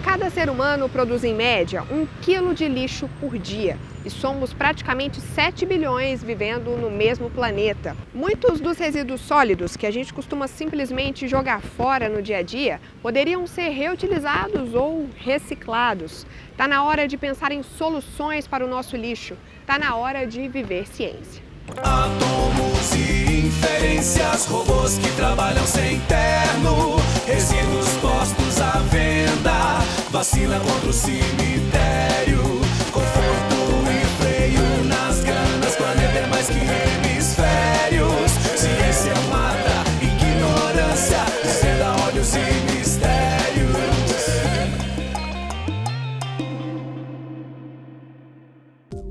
Cada ser humano produz em média 1 quilo de lixo por dia e somos praticamente 7 bilhões vivendo no mesmo planeta. Muitos dos resíduos sólidos que a gente costuma simplesmente jogar fora no dia a dia poderiam ser reutilizados ou reciclados. Está na hora de pensar em soluções para o nosso lixo. Está na hora de viver ciência. Átomos e inferências, robôs que trabalham sem terno, resíduos postos à venda, vacina contra o cemitério, conforto e freio nas granas, planeta é mais que hemisférios, ciência mata, ignorância, desvenda ódios e mistérios.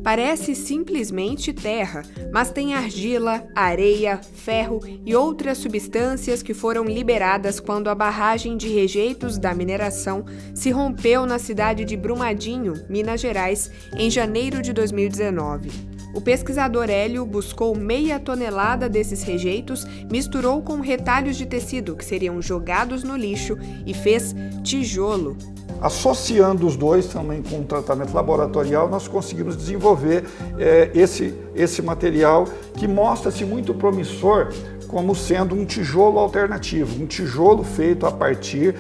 Parece simplesmente terra, mas tem argila, areia, ferro e outras substâncias que foram liberadas quando a barragem de rejeitos da mineração se rompeu na cidade de Brumadinho, Minas Gerais, em janeiro de 2019. O pesquisador Hélio buscou meia tonelada desses rejeitos, misturou com retalhos de tecido que seriam jogados no lixo e fez tijolo. Associando os dois também com um tratamento laboratorial, nós conseguimos desenvolver esse material que mostra-se muito promissor como sendo um tijolo alternativo, um tijolo feito a partir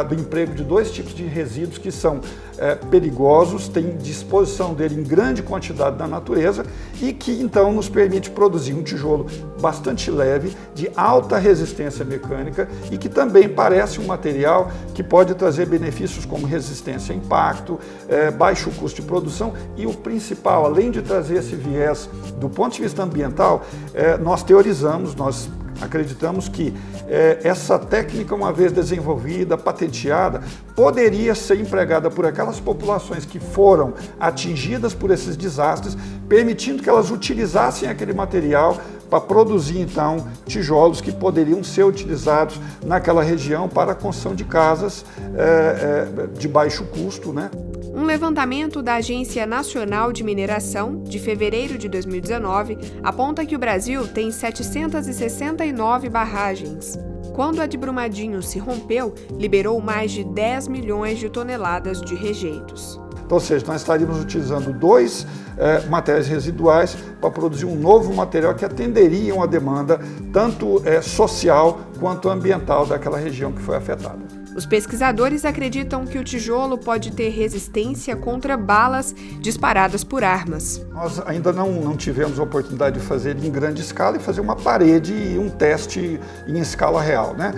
do emprego de dois tipos de resíduos que são perigosos, têm disposição dele em grande quantidade na natureza e que então nos permite produzir um tijolo bastante leve, de alta resistência mecânica e que também parece um material que pode trazer benefícios como resistência a impacto, baixo custo de produção e o principal, além de trazer esse viés do ponto de vista ambiental, nós teorizamos, nós acreditamos que essa técnica, uma vez desenvolvida, patenteada, poderia ser empregada por aquelas populações que foram atingidas por esses desastres, permitindo que elas utilizassem aquele material para produzir, então, tijolos que poderiam ser utilizados naquela região para a construção de casas de baixo custo, né? Um levantamento da Agência Nacional de Mineração, de fevereiro de 2019, aponta que o Brasil tem 769 barragens. Quando a de Brumadinho se rompeu, liberou mais de 10 milhões de toneladas de rejeitos. Ou seja, nós estaríamos utilizando dois materiais residuais para produzir um novo material que atenderia a demanda tanto social quanto ambiental daquela região que foi afetada. Os pesquisadores acreditam que o tijolo pode ter resistência contra balas disparadas por armas. Nós ainda não tivemos a oportunidade de fazer em grande escala e fazer uma parede e um teste em escala real, né?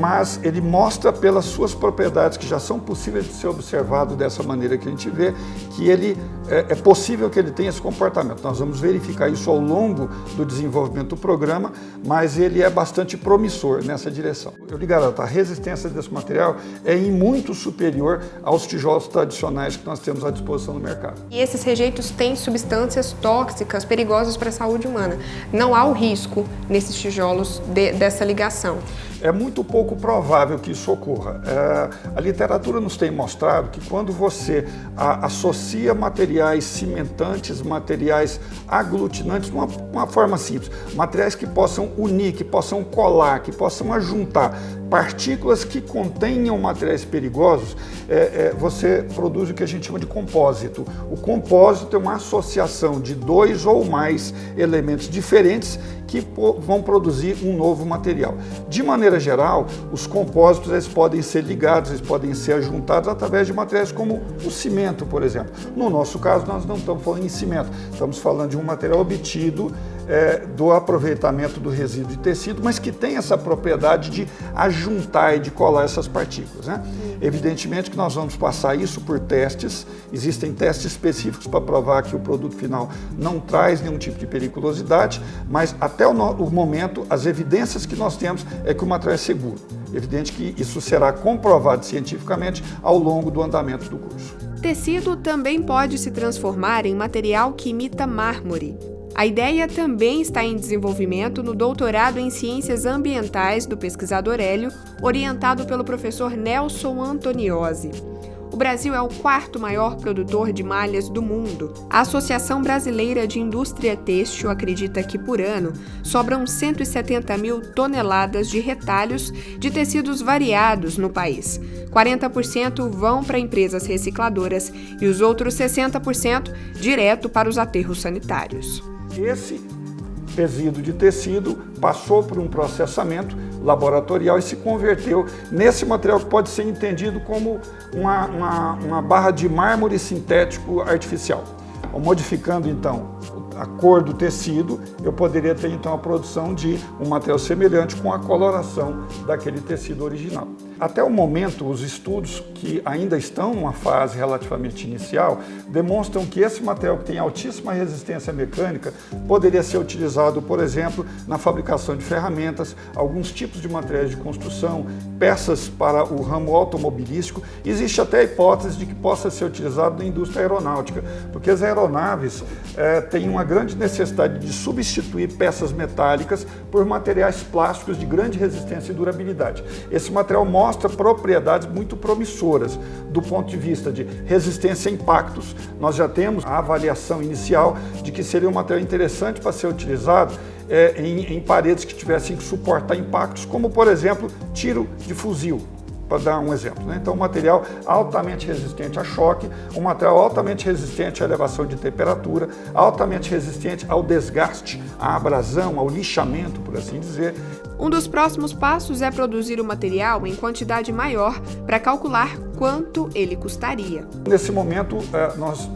Mas ele mostra pelas suas propriedades que já são possíveis de ser observado dessa maneira que a gente vê, que ele é possível que ele tenha esse comportamento. Nós vamos verificar isso ao longo do desenvolvimento do programa, mas ele é bastante promissor nessa direção. Eu lhe garanto, a resistência desse material é em muito superior aos tijolos tradicionais que nós temos à disposição no mercado. E esses rejeitos têm substâncias tóxicas, perigosas para a saúde humana. Não há o risco nesses tijolos dessa ligação. É muito pouco provável que isso ocorra. A literatura nos tem mostrado que quando você associa materiais cimentantes, materiais aglutinantes, de uma forma simples, materiais que possam unir, que possam colar, que possam ajuntar partículas que contenham materiais perigosos, você produz o que a gente chama de compósito. O compósito é uma associação de dois ou mais elementos diferentes que vão produzir um novo material. De maneira geral, os compósitos eles podem ser ligados, eles podem ser ajuntados através de materiais como o cimento, por exemplo. No nosso caso, nós não estamos falando em cimento, estamos falando de um material obtido do aproveitamento do resíduo de tecido, mas que tem essa propriedade de ajuntar e de colar essas partículas, né? Evidentemente que nós vamos passar isso por testes, existem testes específicos para provar que o produto final não traz nenhum tipo de periculosidade, mas até o momento as evidências que nós temos é que o material é seguro. Evidente que isso será comprovado cientificamente ao longo do andamento do curso. Tecido também pode se transformar em material que imita mármore. A ideia também está em desenvolvimento no doutorado em Ciências Ambientais do pesquisador Hélio, orientado pelo professor Nelson Antoniozzi. O Brasil é o quarto maior produtor de malhas do mundo. A Associação Brasileira de Indústria Têxtil acredita que, por ano, sobram 170 mil toneladas de retalhos de tecidos variados no país. 40% vão para empresas recicladoras e os outros 60% direto para os aterros sanitários. Esse resíduo de tecido passou por um processamento laboratorial e se converteu nesse material que pode ser entendido como uma barra de mármore sintético artificial. Modificando então a cor do tecido, eu poderia ter então a produção de um material semelhante com a coloração daquele tecido original. Até o momento, os estudos que ainda estão numa fase relativamente inicial demonstram que esse material que tem altíssima resistência mecânica poderia ser utilizado, por exemplo, na fabricação de ferramentas, alguns tipos de materiais de construção, peças para o ramo automobilístico. Existe até a hipótese de que possa ser utilizado na indústria aeronáutica, porque as aeronaves têm uma grande necessidade de substituir peças metálicas por materiais plásticos de grande resistência e durabilidade. Esse material mostra propriedades muito promissoras do ponto de vista de resistência a impactos. Nós já temos a avaliação inicial de que seria um material interessante para ser utilizado em paredes que tivessem que suportar impactos, como, por exemplo, tiro de fuzil, para dar um exemplo, né? Então, um material altamente resistente a choque, um material altamente resistente à elevação de temperatura, altamente resistente ao desgaste, à abrasão, ao lixamento, por assim dizer. Um dos próximos passos é produzir o material em quantidade maior para calcular quanto ele custaria. Nesse momento, nós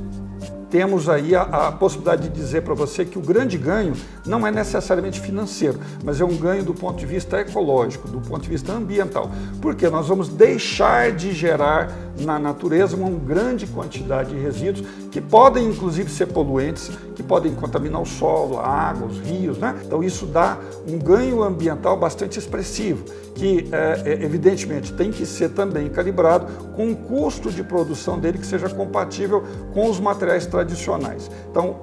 temos aí a possibilidade de dizer para você que o grande ganho não é necessariamente financeiro, mas é um ganho do ponto de vista ecológico, do ponto de vista ambiental. Porque nós vamos deixar de gerar na natureza uma grande quantidade de resíduos que podem inclusive ser poluentes, que podem contaminar o solo, a água, os rios, né? Então isso dá um ganho ambiental bastante expressivo, que evidentemente tem que ser também calibrado com um custo de produção dele que seja compatível com os materiais tradicionais. Então,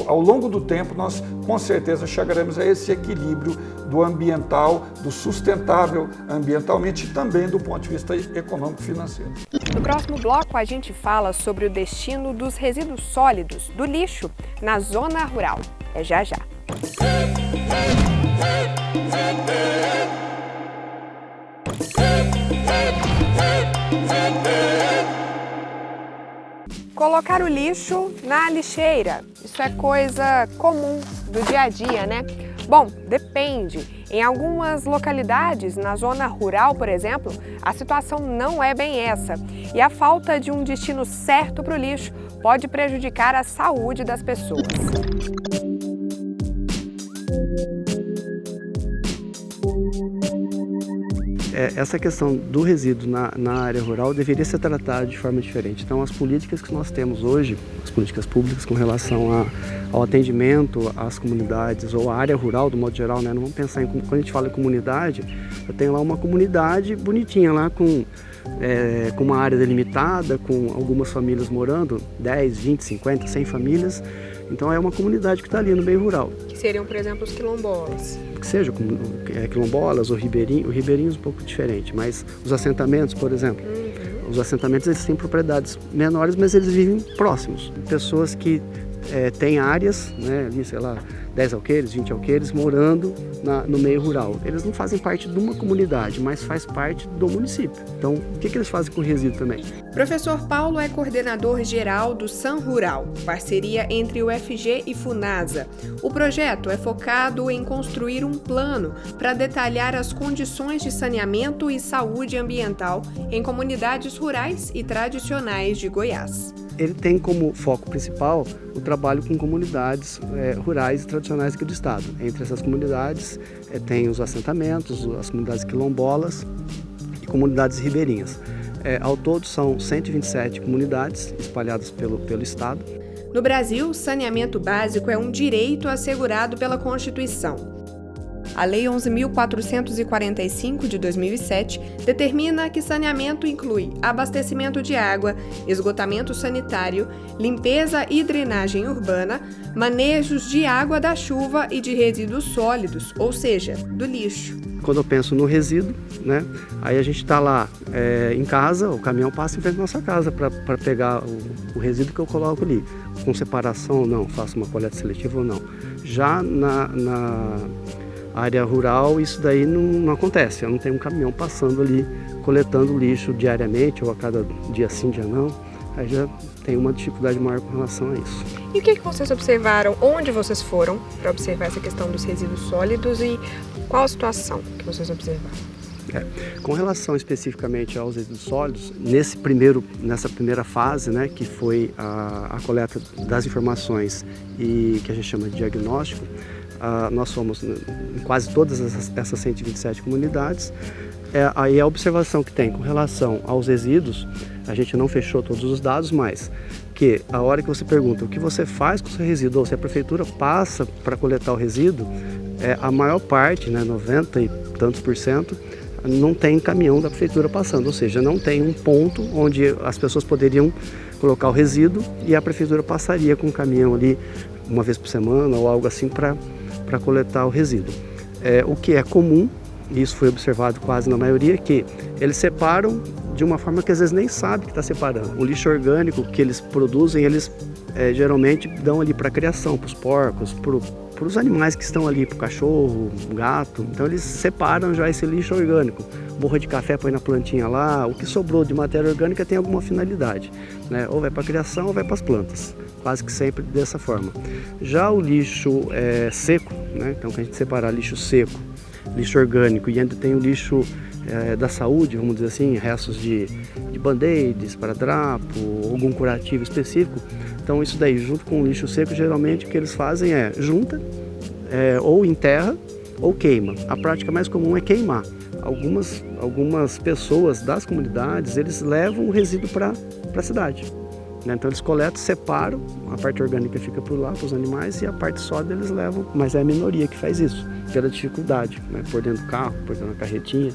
ao longo do tempo, nós com certeza chegaremos a esse equilíbrio do ambiental, do sustentável ambientalmente e também do ponto de vista econômico e financeiro. No próximo bloco, a gente fala sobre o destino dos resíduos sólidos, do lixo, na zona rural. É já já. Colocar o lixo na lixeira, isso é coisa comum do dia a dia, né? Bom, depende. Em algumas localidades, na zona rural, por exemplo, a situação não é bem essa. E a falta de um destino certo para o lixo pode prejudicar a saúde das pessoas. Essa questão do resíduo na área rural deveria ser tratada de forma diferente. Então, as políticas que nós temos hoje, as políticas públicas com relação ao atendimento às comunidades ou à área rural, do modo geral, né? Não vamos pensar quando a gente fala em comunidade, eu tenho lá uma comunidade bonitinha lá com uma área delimitada, com algumas famílias morando, 10, 20, 50, 100 famílias. Então, é uma comunidade que está ali no meio rural. Que seriam, por exemplo, os quilombolas. Que seja quilombolas ou ribeirinhos um pouco diferente, mas os assentamentos, por exemplo, os assentamentos eles têm propriedades menores, mas eles vivem próximos. Pessoas que têm áreas, né, ali, sei lá, 10 alqueires, 20 alqueires, morando no meio rural. Eles não fazem parte de uma comunidade, mas faz parte do município. Então, o que eles fazem com o resíduo também? Professor Paulo é coordenador geral do San Rural, parceria entre o FG e Funasa. O projeto é focado em construir um plano para detalhar as condições de saneamento e saúde ambiental em comunidades rurais e tradicionais de Goiás. Ele tem como foco principal o trabalho com comunidades rurais e tradicionais aqui do estado. Entre essas comunidades tem os assentamentos, as comunidades quilombolas e comunidades ribeirinhas. Ao todo são 127 comunidades espalhadas pelo estado. No Brasil, saneamento básico é um direito assegurado pela Constituição. A Lei 11.445 de 2007 determina que saneamento inclui abastecimento de água, esgotamento sanitário, limpeza e drenagem urbana, manejos de água da chuva e de resíduos sólidos, ou seja, do lixo. Quando eu penso no resíduo, né, aí a gente está lá em casa, o caminhão passa em frente da nossa casa para pegar o resíduo que eu coloco ali, com separação ou não, faço uma coleta seletiva ou não. Já na área rural, isso daí não acontece, eu não tenho um caminhão passando ali, coletando lixo diariamente ou a cada dia sim, dia não, aí já tem uma dificuldade maior com relação a isso. E o que vocês observaram? Onde vocês foram para observar essa questão dos resíduos sólidos e qual a situação que vocês observaram? Com relação especificamente aos resíduos sólidos, nessa primeira fase, né, que foi a coleta das informações e que a gente chama de diagnóstico, nós fomos em quase todas essas 127 comunidades. Aí a observação que tem com relação aos resíduos, a gente não fechou todos os dados, mas que a hora que você pergunta o que você faz com o seu resíduo, ou se a prefeitura passa para coletar o resíduo, a maior parte, né, 90 e tantos %, não tem caminhão da prefeitura passando, ou seja, não tem um ponto onde as pessoas poderiam colocar o resíduo e a prefeitura passaria com um caminhão ali uma vez por semana ou algo assim para coletar o resíduo. O que é comum, e isso foi observado quase na maioria, que eles separam de uma forma que às vezes nem sabe que está separando. O lixo orgânico que eles produzem, eles geralmente dão ali para a criação, para os porcos, para os animais que estão ali, para o cachorro, o gato. Então eles separam já esse lixo orgânico. Borra de café põe na plantinha lá, o que sobrou de matéria orgânica tem alguma finalidade, né? Ou vai para a criação ou vai para as plantas, quase que sempre dessa forma. Já o lixo seco, né? Então que a gente separar lixo seco, lixo orgânico e ainda tem o lixo da saúde, vamos dizer assim, restos de band-aids, esparadrapo, algum curativo específico. Então isso daí, junto com o lixo seco, geralmente o que eles fazem é junta, ou enterra, ou queima. A prática mais comum é queimar. Algumas pessoas das comunidades, eles levam o resíduo para a cidade. Né? Então eles coletam, separam, a parte orgânica fica por lá, para os animais, e a parte sólida eles levam, mas é a minoria que faz isso, pela dificuldade, né? Por dentro do carro, por dentro da carretinha.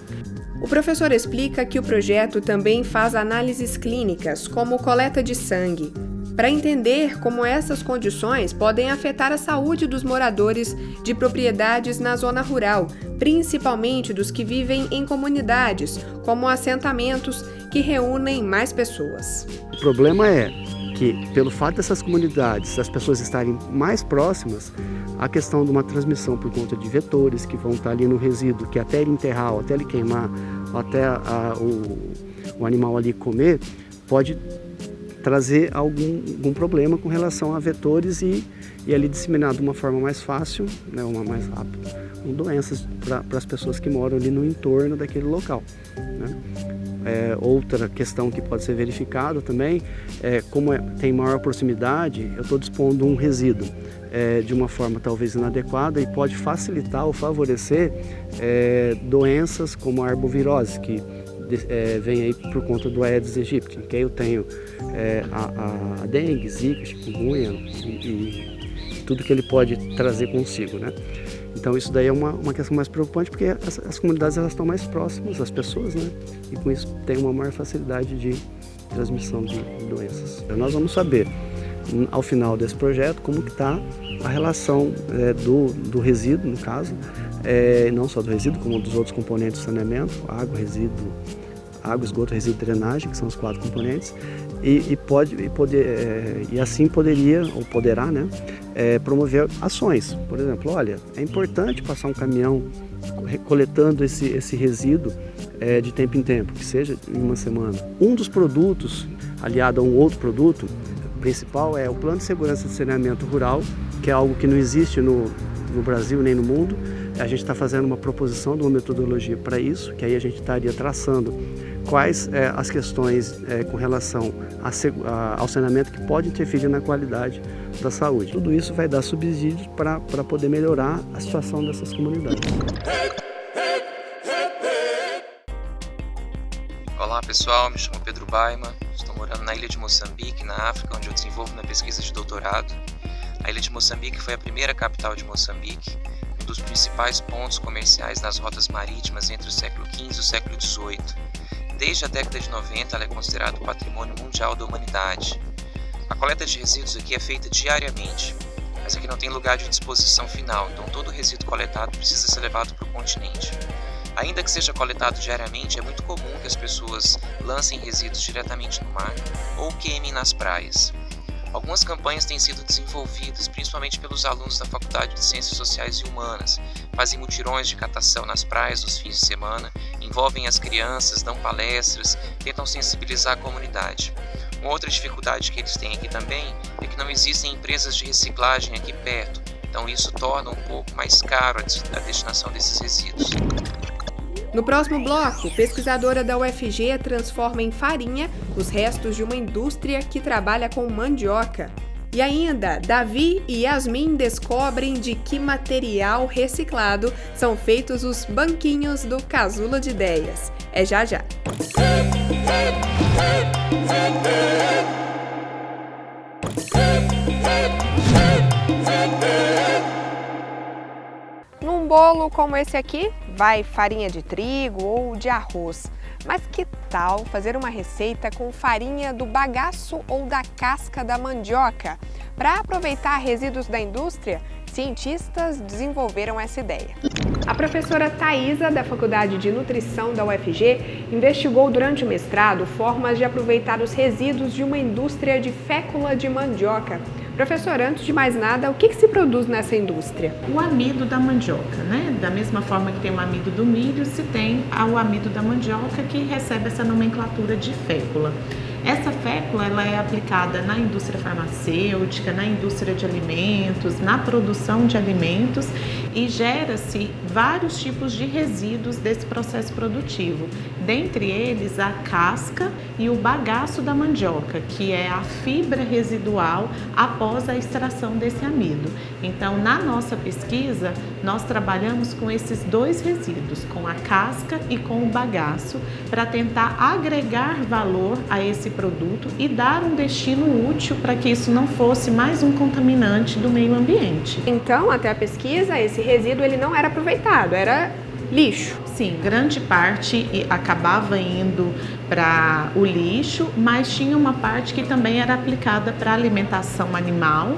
O professor explica que o projeto também faz análises clínicas, como coleta de sangue, para entender como essas condições podem afetar a saúde dos moradores de propriedades na zona rural, principalmente dos que vivem em comunidades, como assentamentos que reúnem mais pessoas. O problema é que, pelo fato dessas comunidades, as pessoas estarem mais próximas, a questão de uma transmissão por conta de vetores que vão estar ali no resíduo, que até ele enterrar, ou até ele queimar, ou até o animal ali comer, pode trazer algum problema com relação a vetores e ali disseminar de uma forma mais fácil, né, uma mais rápida, doenças para as pessoas que moram ali no entorno daquele local, né? Outra questão que pode ser verificada também como tem maior proximidade, eu estou dispondo um resíduo de uma forma talvez inadequada e pode facilitar ou favorecer doenças como a arbovirose, que vem aí por conta do Aedes aegypti, que aí eu tenho a dengue, zika, chikungunya e tudo que ele pode trazer consigo, né? Então isso daí é uma questão mais preocupante, porque as comunidades elas estão mais próximas às pessoas, né? E com isso tem uma maior facilidade de transmissão de doenças. Nós vamos saber, ao final desse projeto, como que está a relação do resíduo, no caso, não só do resíduo, como dos outros componentes do saneamento, água, esgoto, resíduo e drenagem, que são os 4 componentes, e assim poderia, ou poderá, né, promover ações. Por exemplo, olha, é importante passar um caminhão coletando esse resíduo de tempo em tempo, que seja em uma semana. Um dos produtos, aliado a um outro produto principal, é o Plano de Segurança de Saneamento Rural, que é algo que não existe no Brasil nem no mundo. A gente está fazendo uma proposição de uma metodologia para isso, que aí a gente estaria traçando quais as questões com relação ao saneamento que pode interferir na qualidade da saúde. Tudo isso vai dar subsídios para poder melhorar a situação dessas comunidades. Olá pessoal, me chamo Pedro Baima, estou morando na ilha de Moçambique, na África, onde eu desenvolvo minha pesquisa de doutorado. A ilha de Moçambique foi a primeira capital de Moçambique, dos principais pontos comerciais nas rotas marítimas entre o século XV e o século XVIII. Desde a década de 90, ela é considerada o patrimônio mundial da humanidade. A coleta de resíduos aqui é feita diariamente, mas aqui não tem lugar de disposição final, então todo resíduo coletado precisa ser levado para o continente. Ainda que seja coletado diariamente, é muito comum que as pessoas lancem resíduos diretamente no mar ou queimem nas praias. Algumas campanhas têm sido desenvolvidas, principalmente pelos alunos da Faculdade de Ciências Sociais e Humanas. Fazem mutirões de catação nas praias nos fins de semana, envolvem as crianças, dão palestras, tentam sensibilizar a comunidade. Uma outra dificuldade que eles têm aqui também é que não existem empresas de reciclagem aqui perto, então isso torna um pouco mais caro a destinação desses resíduos. No próximo bloco, pesquisadora da UFG transforma em farinha os restos de uma indústria que trabalha com mandioca. E ainda, Davi e Yasmin descobrem de que material reciclado são feitos os banquinhos do Casulo de Ideias. É já já. Num bolo como esse aqui, vai farinha de trigo ou de arroz. Mas que tal fazer uma receita com farinha do bagaço ou da casca da mandioca? Para aproveitar resíduos da indústria, cientistas desenvolveram essa ideia. A professora Thaisa, da Faculdade de Nutrição da UFG, investigou durante o mestrado formas de aproveitar os resíduos de uma indústria de fécula de mandioca. Professora, antes de mais nada, o que se produz nessa indústria? O amido da mandioca, né? Da mesma forma que tem o amido do milho, se tem o amido da mandioca, que recebe essa nomenclatura de fécula. Essa fécula ela é aplicada na indústria farmacêutica, na indústria de alimentos, na produção de alimentos e gera-se vários tipos de resíduos desse processo produtivo. Dentre eles, a casca e o bagaço da mandioca, que é a fibra residual após a extração desse amido. Então, na nossa pesquisa, nós trabalhamos com esses dois resíduos, com a casca e com o bagaço, para tentar agregar valor a esse produto e dar um destino útil para que isso não fosse mais um contaminante do meio ambiente. Então, até a pesquisa, esse resíduo ele não era aproveitado, era lixo. Sim, grande parte acabava indo para o lixo, mas tinha uma parte que também era aplicada para alimentação animal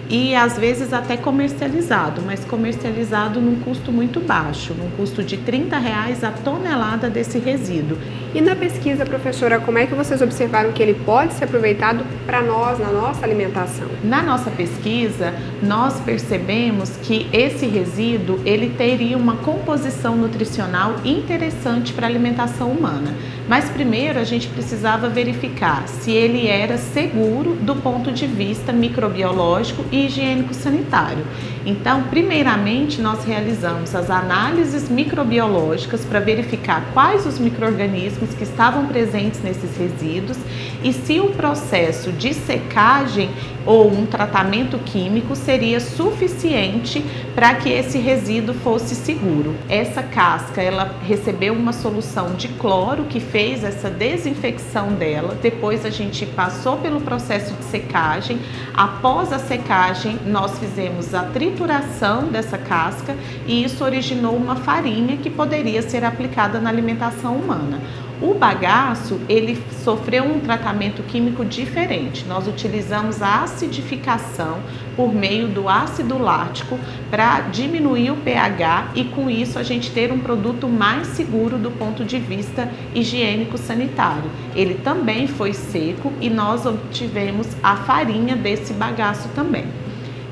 e às vezes até comercializado, mas comercializado num custo muito baixo, num custo de R$30 a tonelada desse resíduo. E na pesquisa, professora, como é que vocês observaram que ele pode ser aproveitado para nós, na nossa alimentação? Na nossa pesquisa, nós percebemos que esse resíduo ele teria uma composição nutricional interessante para a alimentação humana. Mas primeiro a gente precisava verificar se ele era seguro do ponto de vista microbiológico e higiênico-sanitário. Então, primeiramente, nós realizamos as análises microbiológicas para verificar quais os micro-organismos que estavam presentes nesses resíduos e se o processo de secagem ou um tratamento químico seria suficiente para que esse resíduo fosse seguro. Essa casca, ela recebeu uma solução de cloro que fez essa desinfecção dela, depois a gente passou pelo processo de secagem, após a secagem nós fizemos a trituração dessa casca e isso originou uma farinha que poderia ser aplicada na alimentação humana. O bagaço, ele sofreu um tratamento químico diferente. Nós utilizamos a acidificação por meio do ácido lático para diminuir o pH e com isso a gente ter um produto mais seguro do ponto de vista higiênico-sanitário. Ele também foi seco e nós obtivemos a farinha desse bagaço também.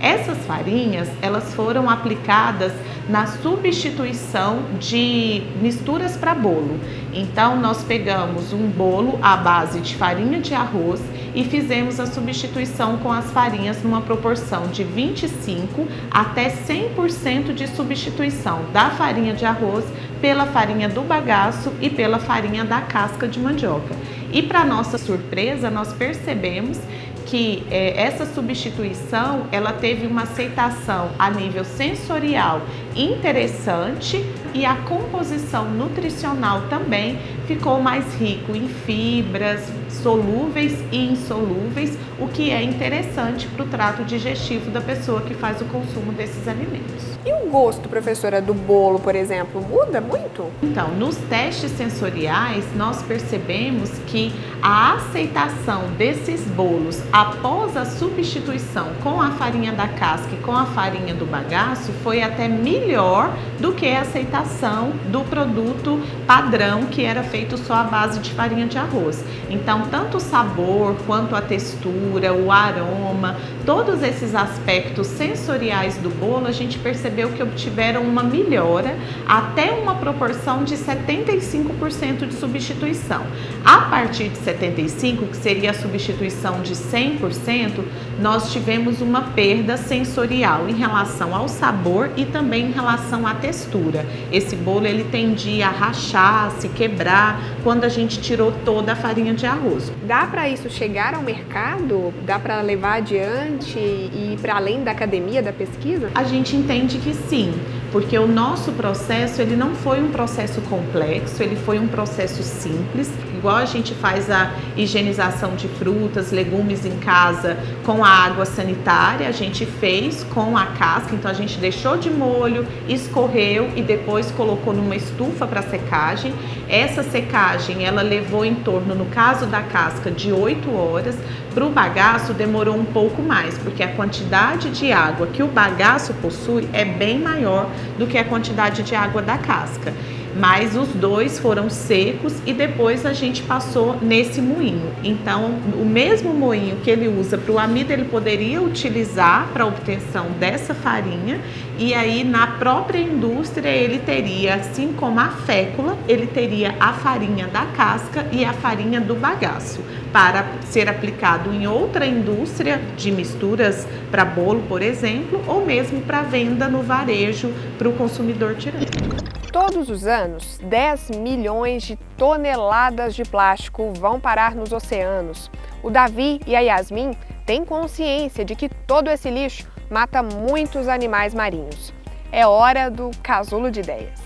Essas farinhas, elas foram aplicadas na substituição de misturas para bolo. Então, nós pegamos um bolo à base de farinha de arroz e fizemos a substituição com as farinhas numa proporção de 25% até 100% de substituição da farinha de arroz pela farinha do bagaço e pela farinha da casca de mandioca. E para nossa surpresa, nós percebemos que essa substituição ela teve uma aceitação a nível sensorial interessante e a composição nutricional também ficou mais rico em fibras solúveis e insolúveis, o que é interessante para o trato digestivo da pessoa que faz o consumo desses alimentos. E o gosto, professora, do bolo, por exemplo, muda muito? Então, nos testes sensoriais, nós percebemos que a aceitação desses bolos após a substituição com a farinha da casca e com a farinha do bagaço foi até melhor do que a aceitação do produto padrão, que era feito só à base de farinha de arroz. Então, tanto o sabor quanto a textura, o aroma, todos esses aspectos sensoriais do bolo, a gente percebeu que obtiveram uma melhora até uma proporção de 75% de substituição. A partir de 75%, que seria a substituição de 100%, nós tivemos uma perda sensorial em relação ao sabor e também em relação à textura. Esse bolo ele tendia a rachar, se quebrar quando a gente tirou toda a farinha de arroz. Dá para isso chegar ao mercado? Dá para levar adiante e ir para além da academia, da pesquisa? A gente entende que sim, porque o nosso processo ele não foi um processo complexo, ele foi um processo simples, igual a gente faz a higienização de frutas, legumes em casa com a água sanitária, a gente fez com a casca, então a gente deixou de molho, escorreu e depois colocou numa estufa para secagem. Essa secagem ela levou em torno, no caso da casca, de 8 horas. Para o bagaço demorou um pouco mais, porque a quantidade de água que o bagaço possui é bem maior do que a quantidade de água da casca. Mas os dois foram secos e depois a gente passou nesse moinho. Então, o mesmo moinho que ele usa para o amido, ele poderia utilizar para a obtenção dessa farinha. E aí, na própria indústria, ele teria, assim como a fécula, ele teria a farinha da casca e a farinha do bagaço, para ser aplicado em outra indústria de misturas para bolo, por exemplo, ou mesmo para venda no varejo para o consumidor direto. Todos os anos, 10 milhões de toneladas de plástico vão parar nos oceanos. O Davi e a Yasmin têm consciência de que todo esse lixo mata muitos animais marinhos. É hora do Casulo de Ideias.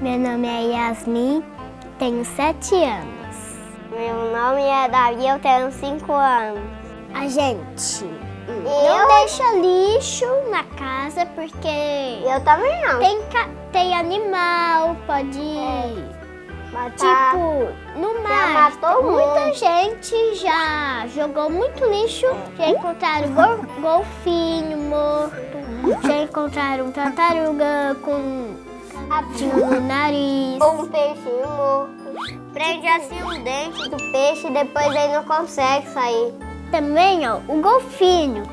Meu nome é Yasmin, tenho 7 anos. Meu nome é Davi, eu tenho 5 anos. A gente não deixa lixo na casa porque... Eu também não. Tem animal, pode... matar. Tipo, no mar, muita gente já jogou muito lixo. Já encontraram golfinho morto, já encontraram tartaruga com... no nariz. Ou um peixinho morto. Prende assim o dente do peixe e depois ele não consegue sair. Também, ó, o golfinho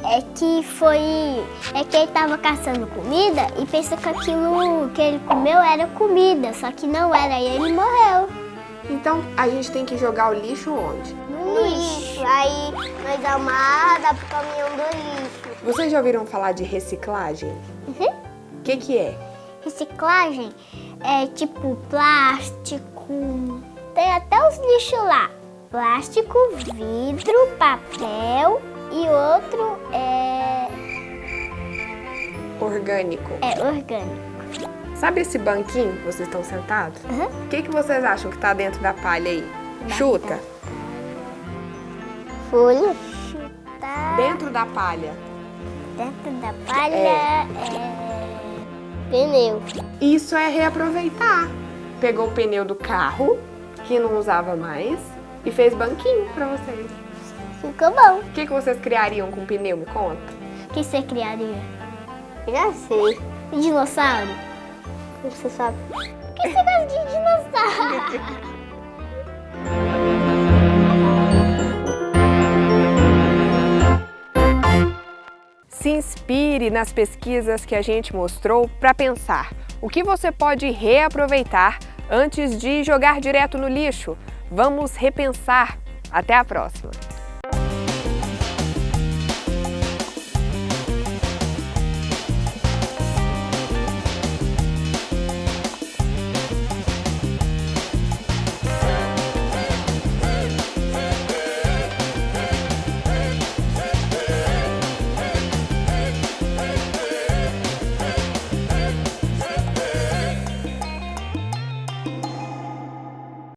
é que ele tava caçando comida e pensou que aquilo que ele comeu era comida, só que não era, e ele morreu. Então a gente tem que jogar o lixo onde? No lixo. Aí nós dá uma arda pro caminhão do lixo. Vocês já ouviram falar de reciclagem? Uhum. O que é? Reciclagem é tipo plástico, tem até os lixos lá. Plástico, vidro, papel e outro é... orgânico. É orgânico. Sabe esse banquinho que vocês estão sentados? Uhum. O que vocês acham que está dentro da palha aí? Chuta. Folha. Chutar. Dentro da palha. Dentro da palha é pneu. Isso é reaproveitar. Pegou o pneu do carro, que não usava mais, e fez banquinho para vocês. Ficou bom. O que vocês criariam com pneu? Me conta. O que você criaria? Já sei. Dinossauro? Você sabe. Por que você gosta de dinossauro? Se inspire nas pesquisas que a gente mostrou para pensar o que você pode reaproveitar antes de jogar direto no lixo. Vamos repensar. Até a próxima!